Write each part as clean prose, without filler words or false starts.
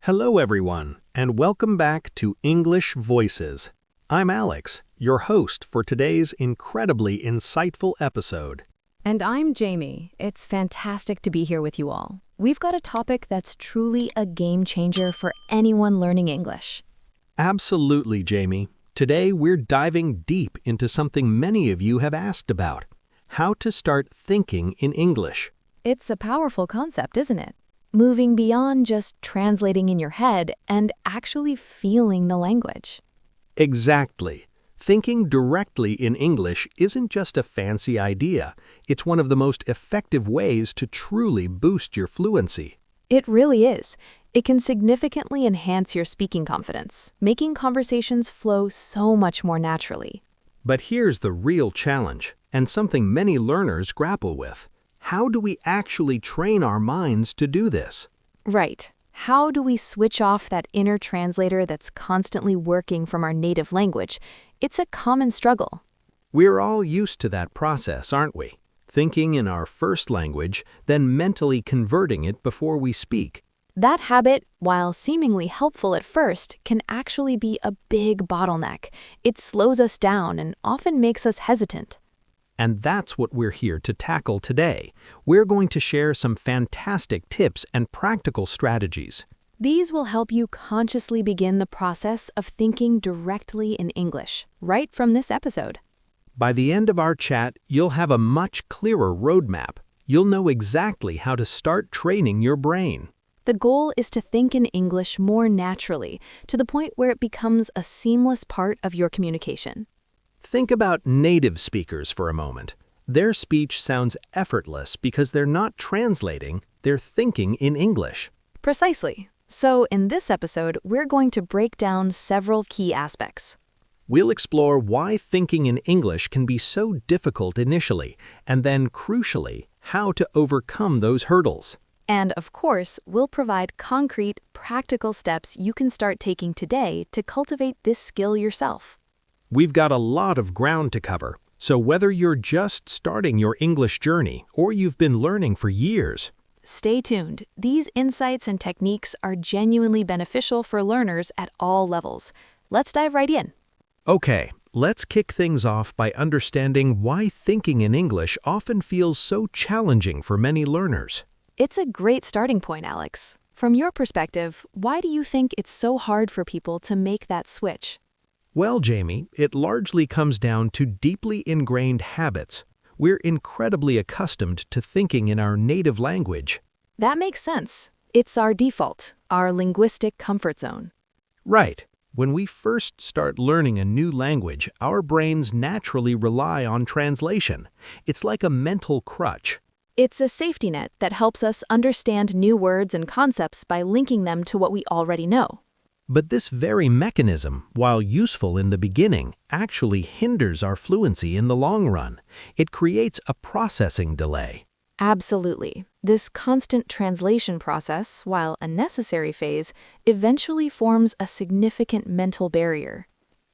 Hello everyone, and welcome back to English Voices. I'm Alex, your host for today's incredibly insightful episode. And I'm Jamie. It's fantastic to be here with you all. We've got a topic that's truly a game changer for anyone learning English. Absolutely, Jamie. Today we're diving deep into something many of you have asked about: how to start thinking in English. It's a powerful concept, isn't it? Moving beyond just translating in your head and actually feeling the language. Exactly. Thinking directly in English isn't just a fancy idea. It's one of the most effective ways to truly boost your fluency. It really is. It can significantly enhance your speaking confidence, making conversations flow so much more naturally. But here's the real challenge, and something many learners grapple with. How do we actually train our minds to do this? Right. How do we switch off that inner translator that's constantly working from our native language? It's a common struggle. We're all used to that process, aren't we? Thinking in our first language, then mentally converting it before we speak. That habit, while seemingly helpful at first, can actually be a big bottleneck. It slows us down and often makes us hesitant. And that's what we're here to tackle today. We're going to share some fantastic tips and practical strategies. These will help you consciously begin the process of thinking directly in English, right from this episode. By the end of our chat, you'll have a much clearer roadmap. You'll know exactly how to start training your brain. The goal is to think in English more naturally, to the point where it becomes a seamless part of your communication. Think about native speakers for a moment. Their speech sounds effortless because they're not translating, they're thinking in English. Precisely. So in this episode, we're going to break down several key aspects. We'll explore why thinking in English can be so difficult initially, and then, crucially, how to overcome those hurdles. And of course, we'll provide concrete, practical steps you can start taking today to cultivate this skill yourself. We've got a lot of ground to cover, so whether you're just starting your English journey or you've been learning for years, stay tuned. These insights and techniques are genuinely beneficial for learners at all levels. Let's dive right in. Okay, let's kick things off by understanding why thinking in English often feels so challenging for many learners. It's a great starting point, Alex. From your perspective, why do you think it's so hard for people to make that switch? Well, Jamie, it largely comes down to deeply ingrained habits. We're incredibly accustomed to thinking in our native language. That makes sense. It's our default, our linguistic comfort zone. Right. When we first start learning a new language, our brains naturally rely on translation. It's like a mental crutch. It's a safety net that helps us understand new words and concepts by linking them to what we already know. But this very mechanism, while useful in the beginning, actually hinders our fluency in the long run. It creates a processing delay. Absolutely. This constant translation process, while a necessary phase, eventually forms a significant mental barrier.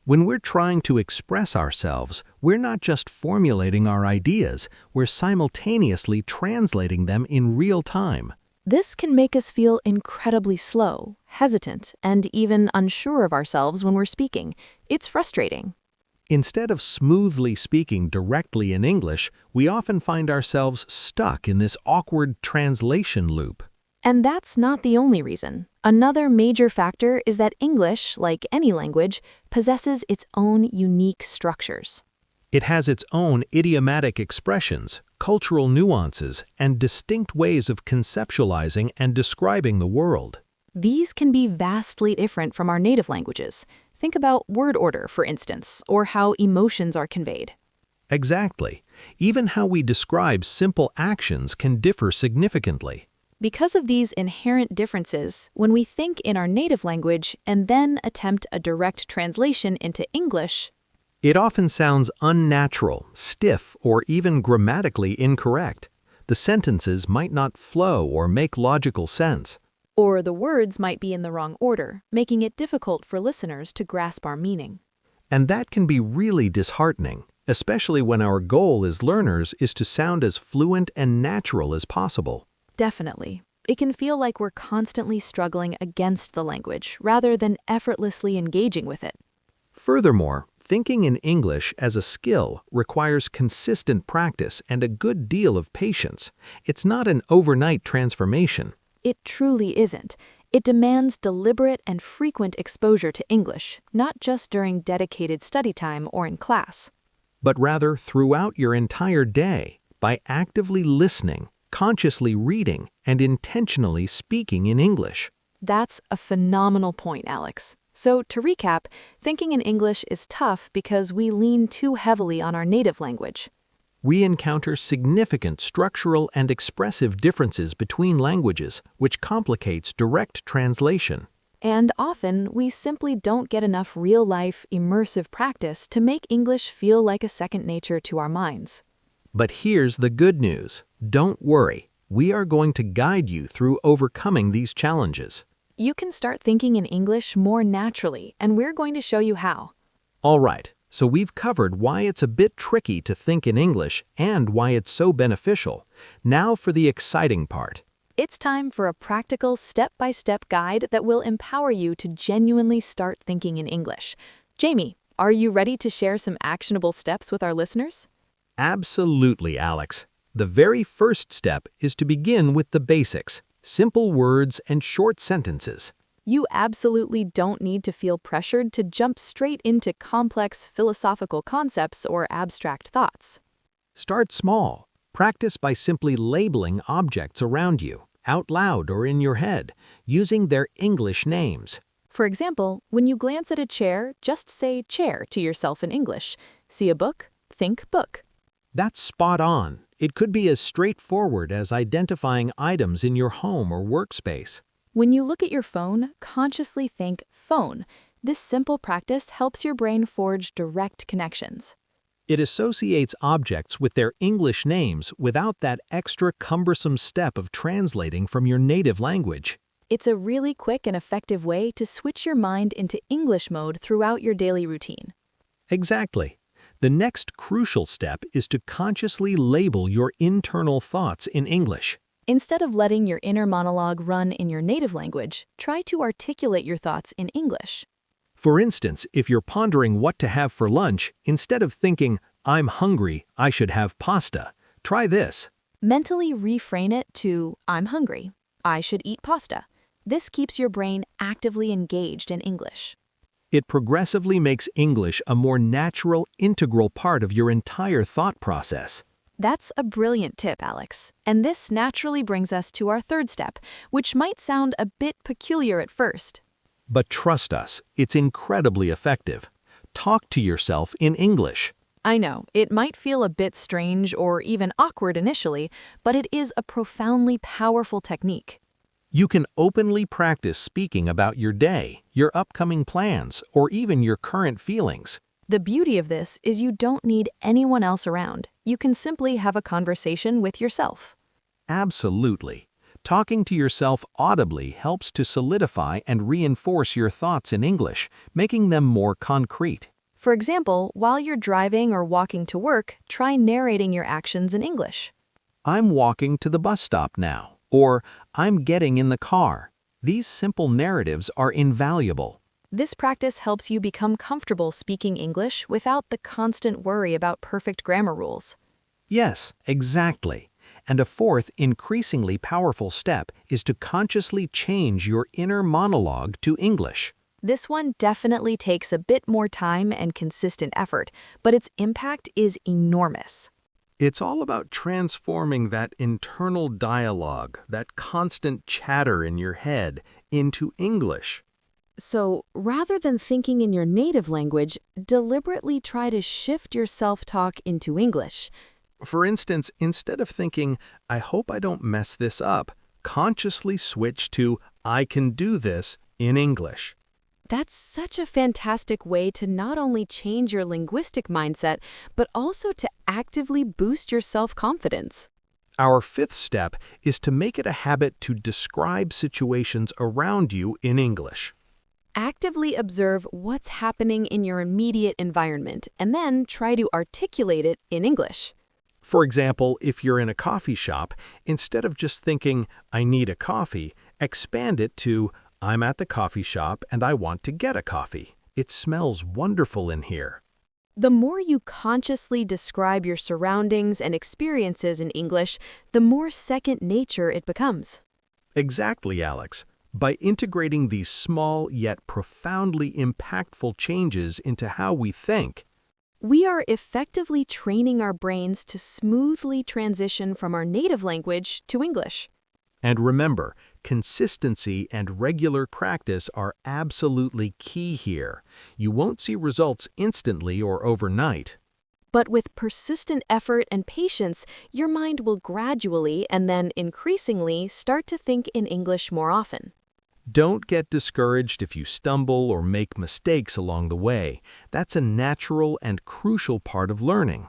When we're trying to express ourselves, we're not just formulating our ideas, we're simultaneously translating them in real time. This can make us feel incredibly slow, hesitant, and even unsure of ourselves when we're speaking. It's frustrating. Instead of smoothly speaking directly in English, we often find ourselves stuck in this awkward translation loop. And that's not the only reason. Another major factor is that English, like any language, possesses its own unique structures. It has its own idiomatic expressions, cultural nuances, and distinct ways of conceptualizing and describing the world. These can be vastly different from our native languages. Think about word order, for instance, or how emotions are conveyed. Exactly. Even how we describe simple actions can differ significantly. Because of these inherent differences, when we think in our native language and then attempt a direct translation into English, it often sounds unnatural, stiff, or even grammatically incorrect. The sentences might not flow or make logical sense. Or the words might be in the wrong order, making it difficult for listeners to grasp our meaning. And that can be really disheartening, especially when our goal as learners is to sound as fluent and natural as possible. Definitely. It can feel like we're constantly struggling against the language rather than effortlessly engaging with it. Furthermore, thinking in English as a skill requires consistent practice and a good deal of patience. It's not an overnight transformation. It truly isn't. It demands deliberate and frequent exposure to English, not just during dedicated study time or in class. But rather throughout your entire day, by actively listening, consciously reading, and intentionally speaking in English. That's a phenomenal point, Alex. So, to recap, thinking in English is tough because we lean too heavily on our native language. We encounter significant structural and expressive differences between languages, which complicates direct translation. And often, we simply don't get enough real-life, immersive practice to make English feel like a second nature to our minds. But here's the good news. Don't worry. We are going to guide you through overcoming these challenges. You can start thinking in English more naturally, and we're going to show you how. All right, so we've covered why it's a bit tricky to think in English and why it's so beneficial. Now for the exciting part. It's time for a practical step-by-step guide that will empower you to genuinely start thinking in English. Jamie, are you ready to share some actionable steps with our listeners? Absolutely, Alex. The very first step is to begin with the basics, simple words and short sentences. You absolutely don't need to feel pressured to jump straight into complex philosophical concepts or abstract thoughts. Start small. Practice by simply labeling objects around you, out loud or in your head, using their English names. For example, when you glance at a chair, just say chair to yourself in English. See a book? Think book. That's spot on. It could be as straightforward as identifying items in your home or workspace. When you look at your phone, consciously think phone. This simple practice helps your brain forge direct connections. It associates objects with their English names without that extra cumbersome step of translating from your native language. It's a really quick and effective way to switch your mind into English mode throughout your daily routine. Exactly. The next crucial step is to consciously label your internal thoughts in English. Instead of letting your inner monologue run in your native language, try to articulate your thoughts in English. For instance, if you're pondering what to have for lunch, instead of thinking, "I'm hungry, I should have pasta," try this. Mentally reframe it to, I'm hungry, I should eat pasta. This keeps your brain actively engaged in English. It progressively makes English a more natural, integral part of your entire thought process. That's a brilliant tip, Alex. And this naturally brings us to our third step, which might sound a bit peculiar at first. But trust us, it's incredibly effective. Talk to yourself in English. I know, it might feel a bit strange or even awkward initially, but it is a profoundly powerful technique. You can openly practice speaking about your day, your upcoming plans, or even your current feelings. The beauty of this is you don't need anyone else around. You can simply have a conversation with yourself. Absolutely. Talking to yourself audibly helps to solidify and reinforce your thoughts in English, making them more concrete. For example, while you're driving or walking to work, try narrating your actions in English. I'm walking to the bus stop now, or I'm getting in the car. These simple narratives are invaluable. This practice helps you become comfortable speaking English without the constant worry about perfect grammar rules. Yes, exactly. And a fourth, increasingly powerful step is to consciously change your inner monologue to English. This one definitely takes a bit more time and consistent effort, but its impact is enormous. It's all about transforming that internal dialogue, that constant chatter in your head, into English. So, rather than thinking in your native language, deliberately try to shift your self-talk into English. For instance, instead of thinking, "I hope I don't mess this up," consciously switch to, "I can do this" in English. That's such a fantastic way to not only change your linguistic mindset, but also to actively boost your self-confidence. Our fifth step is to make it a habit to describe situations around you in English. Actively observe what's happening in your immediate environment and then try to articulate it in English. For example, if you're in a coffee shop, instead of just thinking, I need a coffee, expand it to, I'm at the coffee shop and I want to get a coffee. It smells wonderful in here. The more you consciously describe your surroundings and experiences in English, the more second nature it becomes. Exactly, Alex. By integrating these small yet profoundly impactful changes into how we think, We are effectively training our brains to smoothly transition from our native language to English. and remember, consistency and regular practice are absolutely key here. You won't see results instantly or overnight. But with persistent effort and patience, your mind will gradually and then increasingly start to think in English more often. Don't get discouraged if you stumble or make mistakes along the way. That's a natural and crucial part of learning.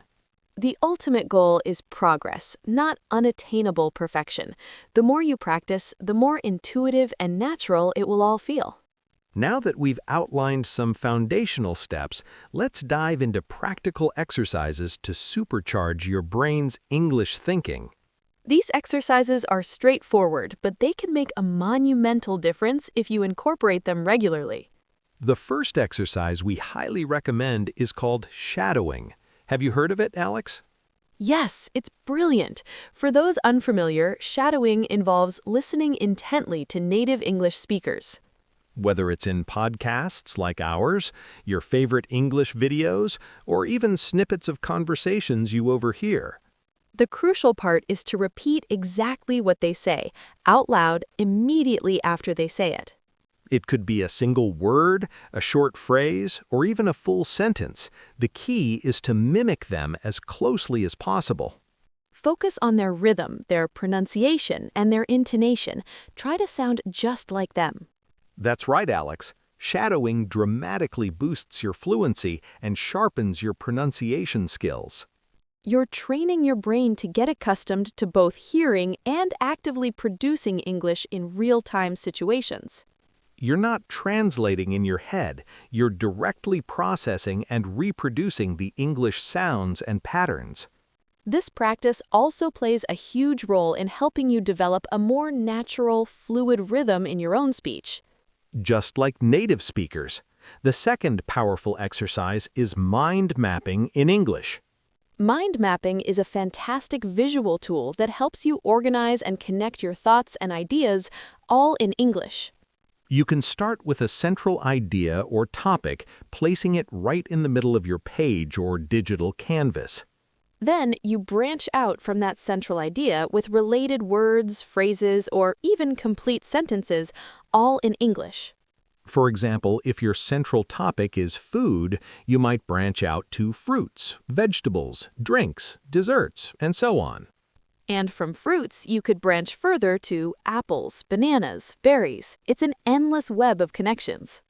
The ultimate goal is progress, not unattainable perfection. The more you practice, the more intuitive and natural it will all feel. Now that we've outlined some foundational steps, let's dive into practical exercises to supercharge your brain's English thinking. These exercises are straightforward, but they can make a monumental difference if you incorporate them regularly. The first exercise we highly recommend is called shadowing. Have you heard of it, Alex? Yes, it's brilliant. For those unfamiliar, shadowing involves listening intently to native English speakers. Whether it's in podcasts like ours, your favorite English videos, or even snippets of conversations you overhear. The crucial part is to repeat exactly what they say, out loud, immediately after they say it. It could be a single word, a short phrase, or even a full sentence. The key is to mimic them as closely as possible. Focus on their rhythm, their pronunciation, and their intonation. Try to sound just like them. That's right, Alex. Shadowing dramatically boosts your fluency and sharpens your pronunciation skills. You're training your brain to get accustomed to both hearing and actively producing English in real-time situations. You're not translating in your head, you're directly processing and reproducing the English sounds and patterns. This practice also plays a huge role in helping you develop a more natural, fluid rhythm in your own speech. Just like native speakers. The second powerful exercise is mind mapping in English. Mind mapping is a fantastic visual tool that helps you organize and connect your thoughts and ideas, all in English. You can start with a central idea or topic, placing it right in the middle of your page or digital canvas. Then you branch out from that central idea with related words, phrases, or even complete sentences, all in English. For example, if your central topic is food, you might branch out to fruits, vegetables, drinks, desserts, and so on. And from fruits, you could branch further to apples, bananas, berries. It's an endless web of connections.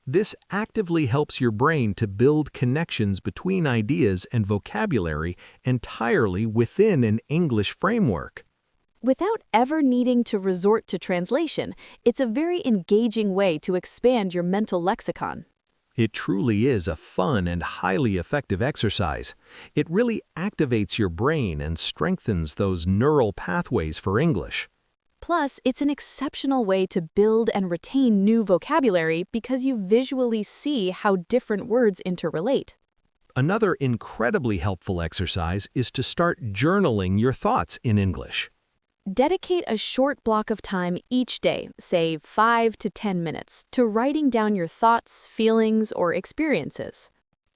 This actively helps your brain to build connections between ideas and vocabulary entirely within an English framework. Without ever needing to resort to translation, it's a very engaging way to expand your mental lexicon. It truly is a fun and highly effective exercise. It really activates your brain and strengthens those neural pathways for English. Plus, it's an exceptional way to build and retain new vocabulary because you visually see how different words interrelate. Another incredibly helpful exercise is to start journaling your thoughts in English. Dedicate a short block of time each day, say 5 to 10 minutes, to writing down your thoughts, feelings, or experiences.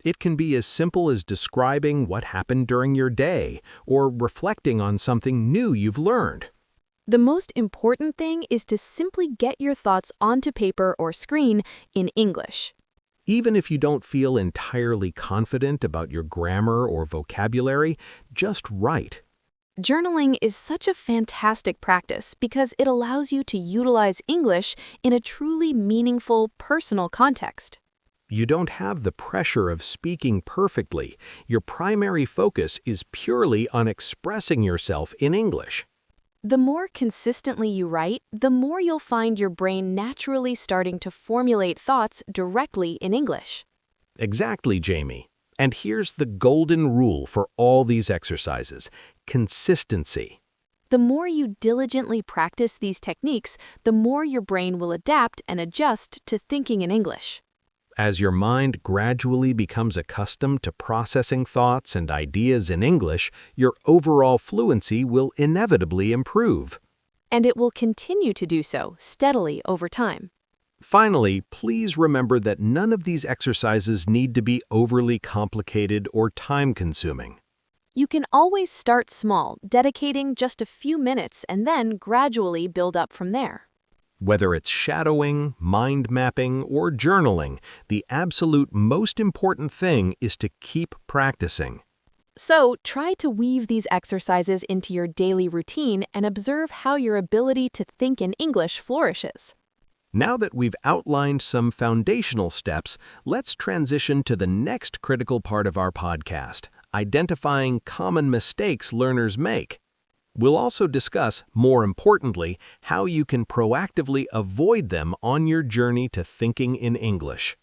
It can be as simple as describing what happened during your day or reflecting on something new you've learned. The most important thing is to simply get your thoughts onto paper or screen in English. Even if you don't feel entirely confident about your grammar or vocabulary, just write. Journaling is such a fantastic practice because it allows you to utilize English in a truly meaningful, personal context. You don't have the pressure of speaking perfectly. Your primary focus is purely on expressing yourself in English. The more consistently you write, the more you'll find your brain naturally starting to formulate thoughts directly in English. Exactly, Jamie. And here's the golden rule for all these exercises: consistency. The more you diligently practice these techniques, the more your brain will adapt and adjust to thinking in English. As your mind gradually becomes accustomed to processing thoughts and ideas in English, your overall fluency will inevitably improve. And it will continue to do so steadily over time. Finally, please remember that none of these exercises need to be overly complicated or time-consuming. You can always start small, dedicating just a few minutes and then gradually build up from there. Whether it's shadowing, mind mapping, or journaling, the absolute most important thing is to keep practicing. So, try to weave these exercises into your daily routine and observe how your ability to think in English flourishes. Now that we've outlined some foundational steps, let's transition to the next critical part of our podcast: identifying common mistakes learners make. We'll also discuss, more importantly, how you can proactively avoid them on your journey to thinking in English.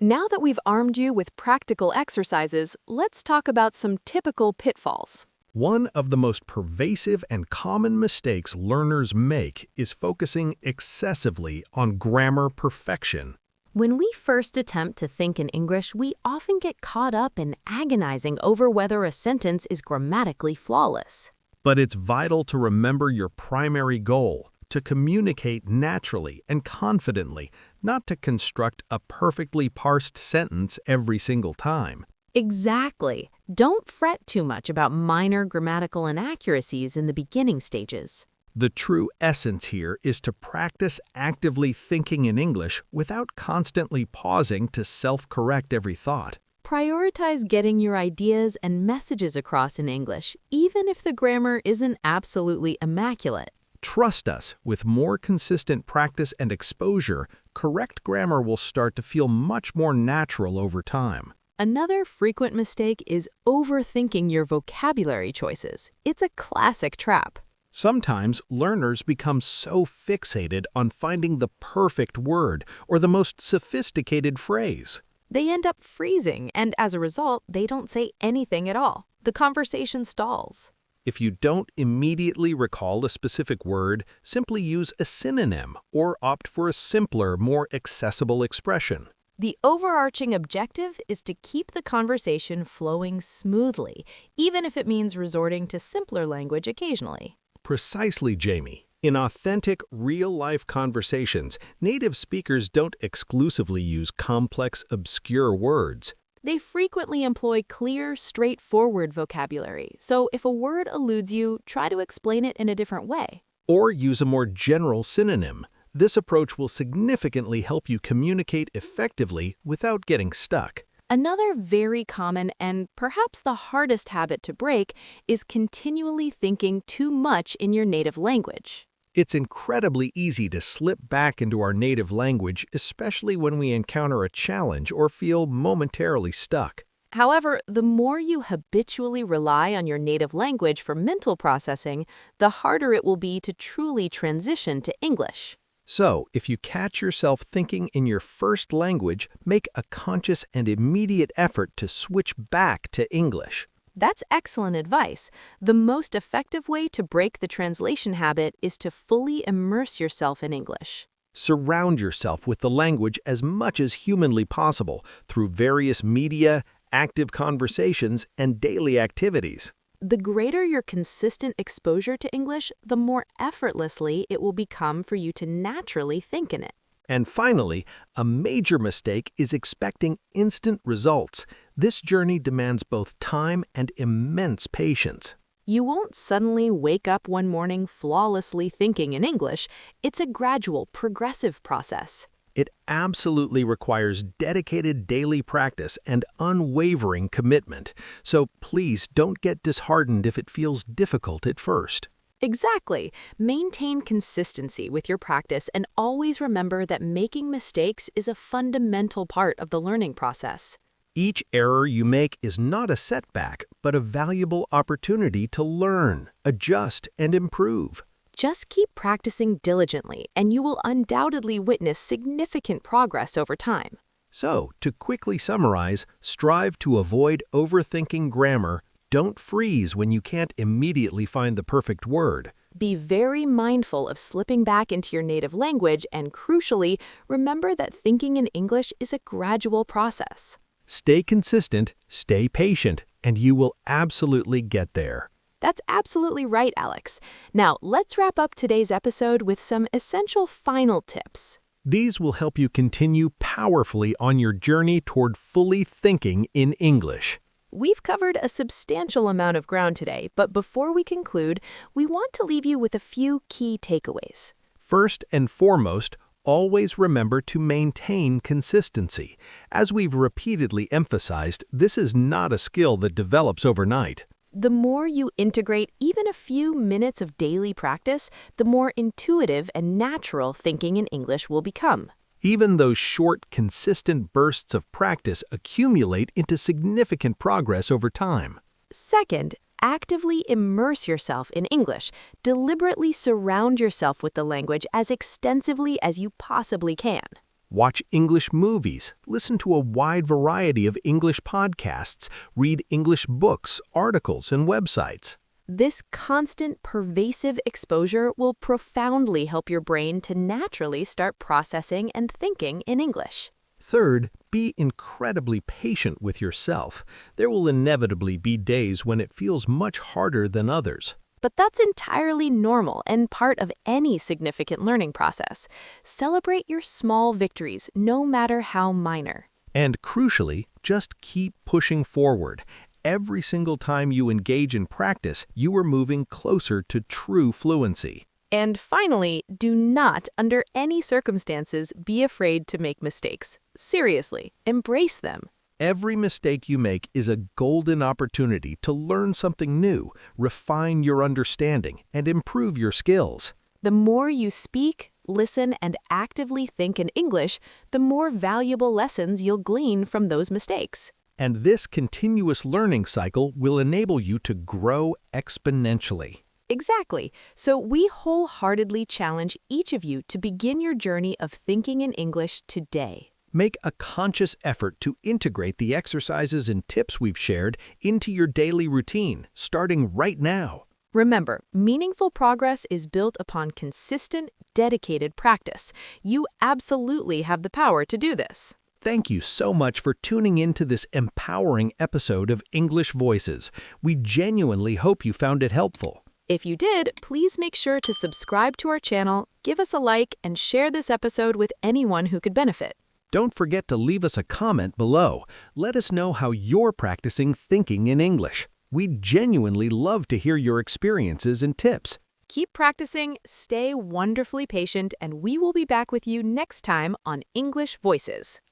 Now that we've armed you with practical exercises, let's talk about some typical pitfalls. One of the most pervasive and common mistakes learners make is focusing excessively on grammar perfection. When we first attempt to think in English, we often get caught up in agonizing over whether a sentence is grammatically flawless. But it's vital to remember your primary goal: to communicate naturally and confidently, not to construct a perfectly parsed sentence every single time. Exactly. Don't fret too much about minor grammatical inaccuracies in the beginning stages. The true essence here is to practice actively thinking in English without constantly pausing to self-correct every thought. Prioritize getting your ideas and messages across in English, even if the grammar isn't absolutely immaculate. Trust us, with more consistent practice and exposure, correct grammar will start to feel much more natural over time. Another frequent mistake is overthinking your vocabulary choices. It's a classic trap. Sometimes learners become so fixated on finding the perfect word or the most sophisticated phrase. They end up freezing, and as a result, they don't say anything at all. The conversation stalls. If you don't immediately recall a specific word, simply use a synonym or opt for a simpler, more accessible expression. The overarching objective is to keep the conversation flowing smoothly, even if it means resorting to simpler language occasionally. Precisely, Jamie. In authentic, real-life conversations, native speakers don't exclusively use complex, obscure words. They frequently employ clear, straightforward vocabulary, so if a word eludes you, try to explain it in a different way. Or use a more general synonym. This approach will significantly help you communicate effectively without getting stuck. Another very common and perhaps the hardest habit to break is continually thinking too much in your native language. It's incredibly easy to slip back into our native language, especially when we encounter a challenge or feel momentarily stuck. However, the more you habitually rely on your native language for mental processing, the harder it will be to truly transition to English. So, if you catch yourself thinking in your first language, make a conscious and immediate effort to switch back to English. That's excellent advice. The most effective way to break the translation habit is to fully immerse yourself in English. Surround yourself with the language as much as humanly possible through various media, active conversations, and daily activities. The greater your consistent exposure to English, the more effortlessly it will become for you to naturally think in it. And finally, a major mistake is expecting instant results. This journey demands both time and immense patience. You won't suddenly wake up one morning flawlessly thinking in English. It's a gradual, progressive process. It absolutely requires dedicated daily practice and unwavering commitment. So please don't get disheartened if it feels difficult at first. Exactly. Maintain consistency with your practice and always remember that making mistakes is a fundamental part of the learning process. Each error you make is not a setback, but a valuable opportunity to learn, adjust, and improve. Just keep practicing diligently, and you will undoubtedly witness significant progress over time. So, to quickly summarize, strive to avoid overthinking grammar. Don't freeze when you can't immediately find the perfect word. Be very mindful of slipping back into your native language, and crucially, remember that thinking in English is a gradual process. Stay consistent, stay patient, and you will absolutely get there. That's absolutely right, Alex. Now, let's wrap up today's episode with some essential final tips. These will help you continue powerfully on your journey toward fully thinking in English. We've covered a substantial amount of ground today, but before we conclude, we want to leave you with a few key takeaways. First and foremost, always remember to maintain consistency. As we've repeatedly emphasized, this is not a skill that develops overnight. The more you integrate even a few minutes of daily practice, the more intuitive and natural thinking in English will become. Even those short, consistent bursts of practice accumulate into significant progress over time. Second, actively immerse yourself in English. Deliberately surround yourself with the language as extensively as you possibly can. Watch English movies, listen to a wide variety of English podcasts, read English books, articles, and websites. This constant, pervasive exposure will profoundly help your brain to naturally start processing and thinking in English. Third, be incredibly patient with yourself. There will inevitably be days when it feels much harder than others. But that's entirely normal and part of any significant learning process. Celebrate your small victories, no matter how minor. And crucially, just keep pushing forward. Every single time you engage in practice, you are moving closer to true fluency. And finally, do not, under any circumstances, be afraid to make mistakes. Seriously, embrace them. Every mistake you make is a golden opportunity to learn something new, refine your understanding, and improve your skills. The more you speak, listen, and actively think in English, the more valuable lessons you'll glean from those mistakes. And this continuous learning cycle will enable you to grow exponentially. Exactly. So we wholeheartedly challenge each of you to begin your journey of thinking in English today. Make a conscious effort to integrate the exercises and tips we've shared into your daily routine, starting right now. Remember, meaningful progress is built upon consistent, dedicated practice. You absolutely have the power to do this. Thank you so much for tuning in to this empowering episode of English Voices. We genuinely hope you found it helpful. If you did, please make sure to subscribe to our channel, give us a like, and share this episode with anyone who could benefit. Don't forget to leave us a comment below. Let us know how you're practicing thinking in English. We'd genuinely love to hear your experiences and tips. Keep practicing, stay wonderfully patient, and we will be back with you next time on English Voices.